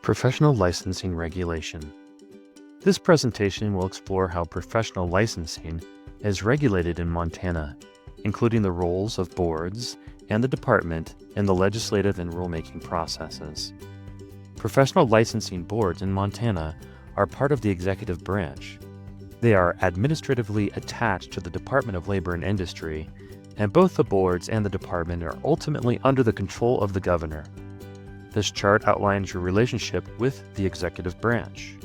Professional licensing regulation. This presentation will explore how professional licensing is regulated in Montana, including the roles of boards and the department in the legislative and rulemaking processes. Professional licensing boards in Montana are part of the executive branch. They are administratively attached to the Department of Labor and Industry, and both the boards and the department are ultimately under the control of the governor. This chart outlines your relationship with the executive branch.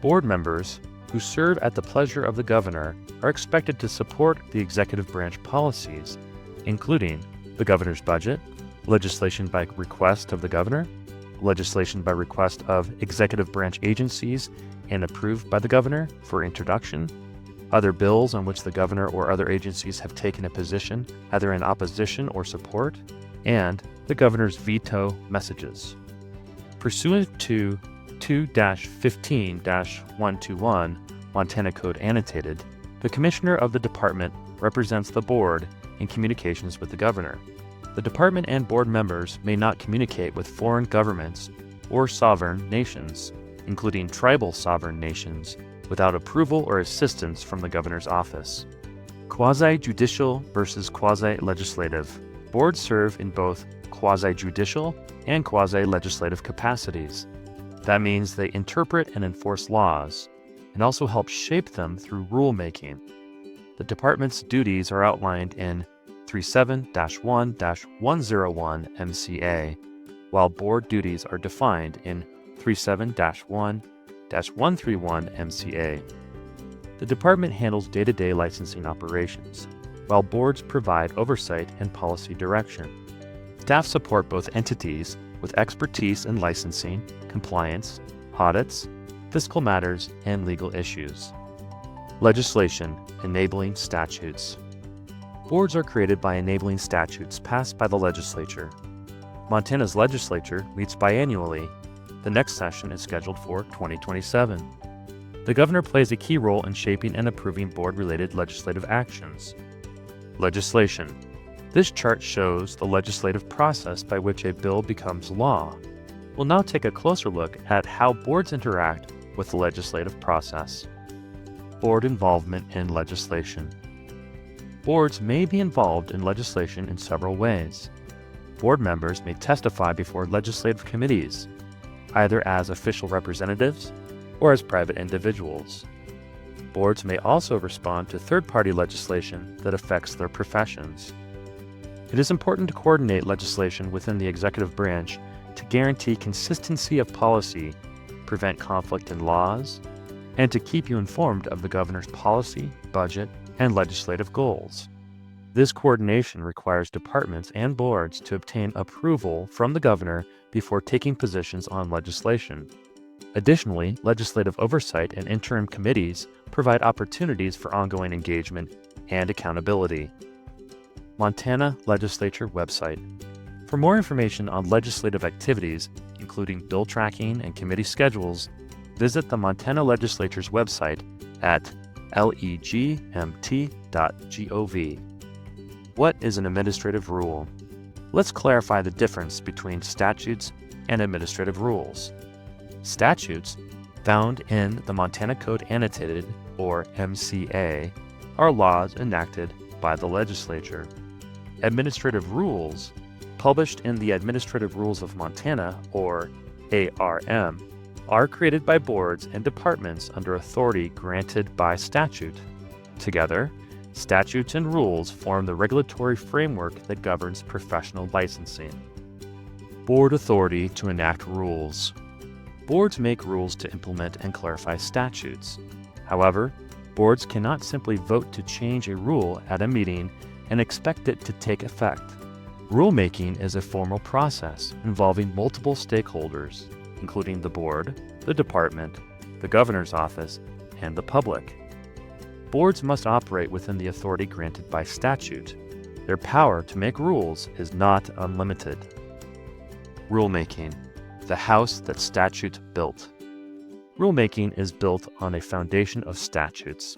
Board members who serve at the pleasure of the governor are expected to support the executive branch policies, including the governor's budget, legislation by request of the governor, legislation by request of executive branch agencies and approved by the governor for introduction, other bills on which the governor or other agencies have taken a position either in opposition or support, and the governor's veto messages. Pursuant to 2-15-121 Montana Code Annotated, the commissioner of the department represents the board in communications with the governor. The department and board members may not communicate with foreign governments or sovereign nations, including tribal sovereign nations, without approval or assistance from the governor's office. Quasi-judicial versus quasi-legislative. Boards serve in both quasi-judicial and quasi-legislative capacities. That means they interpret and enforce laws, and also help shape them through rulemaking. The department's duties are outlined in 37-1-101 MCA, while board duties are defined in 37-1-131 MCA. The department handles day-to-day licensing operations, while boards provide oversight and policy direction. Staff support both entities with expertise in licensing, compliance, audits, fiscal matters, and legal issues. Legislation, enabling statutes. Boards are created by enabling statutes passed by the legislature. Montana's legislature meets biannually. The next session is scheduled for 2027. The governor plays a key role in shaping and approving board-related legislative actions. Legislation. This chart shows the legislative process by which a bill becomes law. We'll now take a closer look at how boards interact with the legislative process. Board involvement in legislation. Boards may be involved in legislation in several ways. Board members may testify before legislative committees, either as official representatives or as private individuals. Boards may also respond to third-party legislation that affects their professions. It is important to coordinate legislation within the executive branch to guarantee consistency of policy, prevent conflict in laws, and to keep you informed of the governor's policy, budget, and legislative goals. This coordination requires departments and boards to obtain approval from the governor before taking positions on legislation. Additionally, legislative oversight and interim committees provide opportunities for ongoing engagement and accountability. Montana Legislature website. For more information on legislative activities, including bill tracking and committee schedules, visit the Montana Legislature's website at legmt.gov. What is an administrative rule? Let's clarify the difference between statutes and administrative rules. Statutes, found in the Montana Code Annotated, or MCA, are laws enacted by the legislature. Administrative rules, published in the Administrative Rules of Montana, or ARM, are created by boards and departments under authority granted by statute. Together, statutes and rules form the regulatory framework that governs professional licensing. Board authority to enact rules. Boards make rules to implement and clarify statutes. However, boards cannot simply vote to change a rule at a meeting and expect it to take effect. Rulemaking is a formal process involving multiple stakeholders, including the board, the department, the governor's office, and the public. Boards must operate within the authority granted by statute. Their power to make rules is not unlimited. Rulemaking, the house that statute built. Rulemaking is built on a foundation of statutes.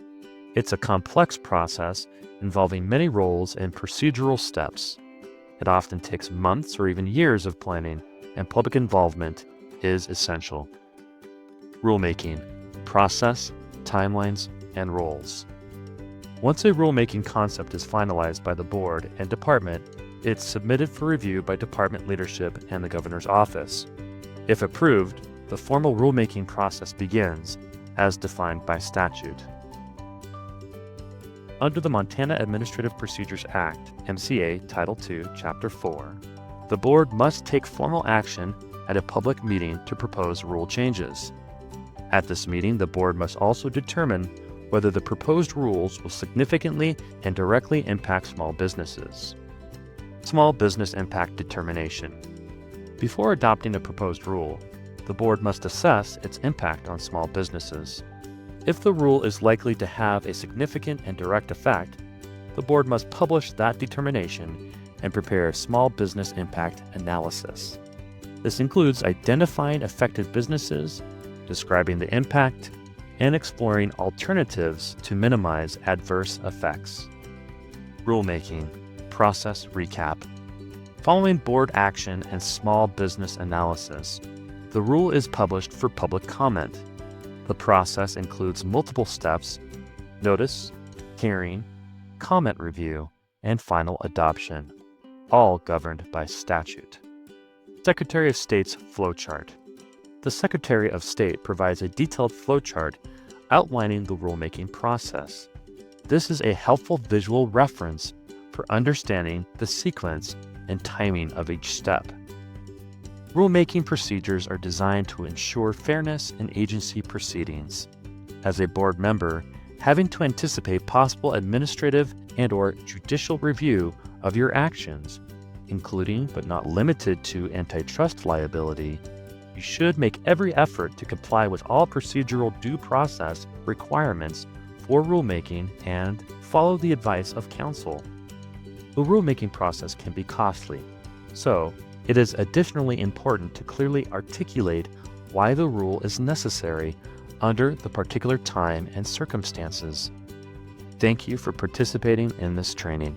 It's a complex process involving many roles and procedural steps. It often takes months or even years of planning and public involvement is essential. Rulemaking: process, timelines, and roles. Once a rulemaking concept is finalized by the board and department, it's submitted for review by department leadership and the governor's office. If approved, the formal rulemaking process begins, as defined by statute. Under the Montana Administrative Procedures Act, MCA Title II, Chapter 4, the board must take formal action at a public meeting to propose rule changes. At this meeting, the board must also determine whether the proposed rules will significantly and directly impact small businesses. Small Business Impact Determination. Before adopting a proposed rule, the board must assess its impact on small businesses. If the rule is likely to have a significant and direct effect, the board must publish that determination and prepare a small business impact analysis. This includes identifying affected businesses, describing the impact, and exploring alternatives to minimize adverse effects. Rulemaking process recap. Following board action and small business analysis, the rule is published for public comment. The process includes multiple steps: notice, hearing, comment review, and final adoption, all governed by statute. Secretary of State's flowchart. The Secretary of State provides a detailed flowchart outlining the rulemaking process. This is a helpful visual reference for understanding the sequence and timing of each step. Rulemaking procedures are designed to ensure fairness in agency proceedings. As a board member, having to anticipate possible administrative and/or judicial review of your actions, including but not limited to antitrust liability, you should make every effort to comply with all procedural due process requirements for rulemaking and follow the advice of counsel. The rulemaking process can be costly, so it is additionally important to clearly articulate why the rule is necessary under the particular time and circumstances. Thank you for participating in this training.